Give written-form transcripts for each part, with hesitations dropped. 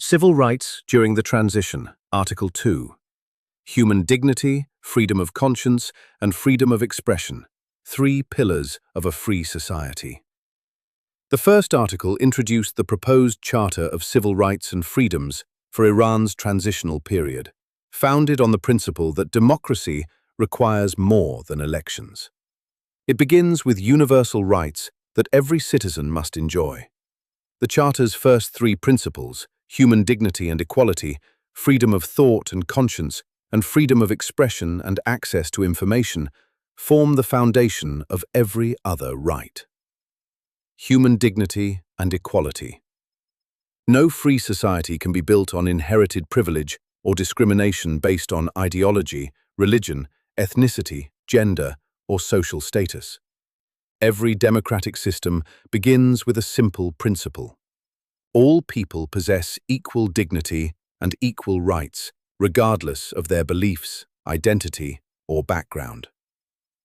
Civil rights during the transition, Article 2. Human dignity, freedom of conscience, and freedom of expression, three pillars of a free society. The first article introduced the proposed Charter of Civil Rights and Freedoms for Iran's transitional period, founded on the principle that democracy requires more than elections. It begins with universal rights that every citizen must enjoy. The Charter's first three principles, human dignity and equality, freedom of thought and conscience, and freedom of expression and access to information, form the foundation of every other right. Human dignity and equality. No free society can be built on inherited privilege or discrimination based on ideology, religion, ethnicity, gender, or social status. Every democratic system begins with a simple principle. All people possess equal dignity and equal rights, regardless of their beliefs, identity, or background.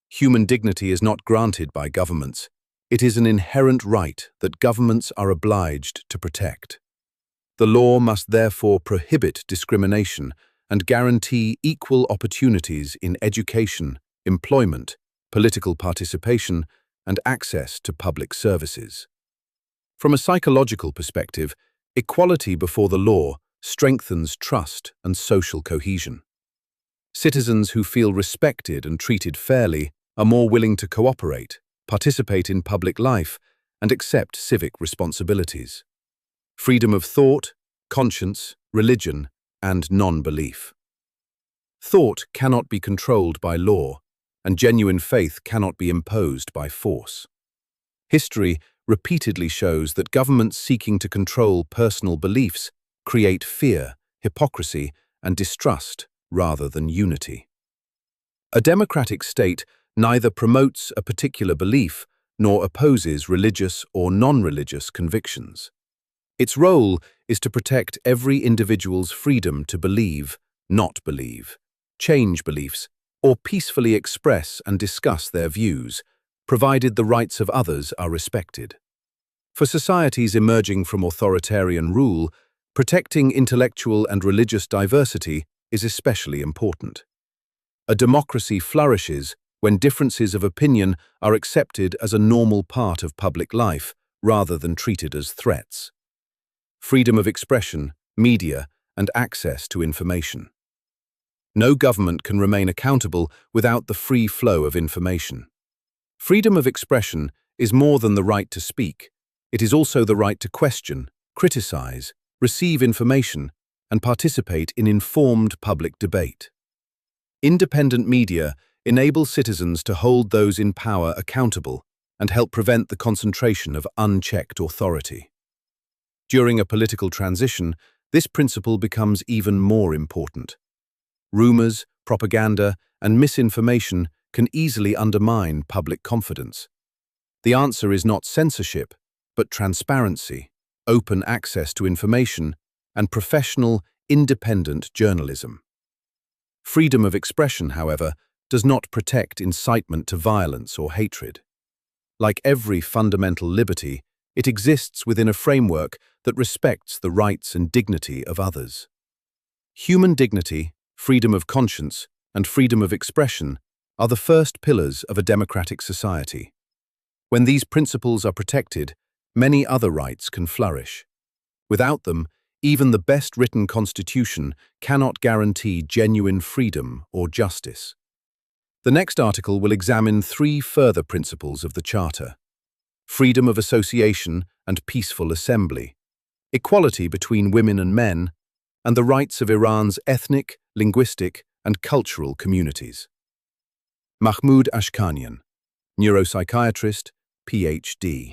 Human dignity is not granted by governments. It is an inherent right that governments are obliged to protect. The law must therefore prohibit discrimination and guarantee equal opportunities in education, employment, political participation, and access to public services. From a psychological perspective, equality before the law strengthens trust and social cohesion. Citizens who feel respected and treated fairly are more willing to cooperate, participate in public life, and accept civic responsibilities. Freedom of thought, conscience, religion, and non-belief. Thought cannot be controlled by law, and genuine faith cannot be imposed by force. History repeatedly shows that governments seeking to control personal beliefs create fear, hypocrisy, and distrust rather than unity. A democratic state neither promotes a particular belief nor opposes religious or non-religious convictions. Its role is to protect every individual's freedom to believe, not believe, change beliefs, or peacefully express and discuss their views, provided the rights of others are respected. For societies emerging from authoritarian rule, protecting intellectual and religious diversity is especially important. A democracy flourishes when differences of opinion are accepted as a normal part of public life rather than treated as threats. Freedom of expression, media, and access to information. No government can remain accountable without the free flow of information. Freedom of expression is more than the right to speak. It is also the right to question, criticize, receive information, and participate in informed public debate. Independent media enable citizens to hold those in power accountable and help prevent the concentration of unchecked authority. During a political transition, this principle becomes even more important. Rumors, propaganda, and misinformation can easily undermine public confidence. The answer is not censorship, but transparency, open access to information, and professional, independent journalism. Freedom of expression, however, does not protect incitement to violence or hatred. Like every fundamental liberty, it exists within a framework that respects the rights and dignity of others. Human dignity, freedom of conscience, and freedom of expression are the first pillars of a democratic society. When these principles are protected, many other rights can flourish. Without them, even the best-written constitution cannot guarantee genuine freedom or justice. The next article will examine three further principles of the Charter: freedom of association and peaceful assembly, equality between women and men, and the rights of Iran's ethnic, linguistic, and cultural communities. Mahmoud Ashkanian, neuropsychiatrist, Ph.D.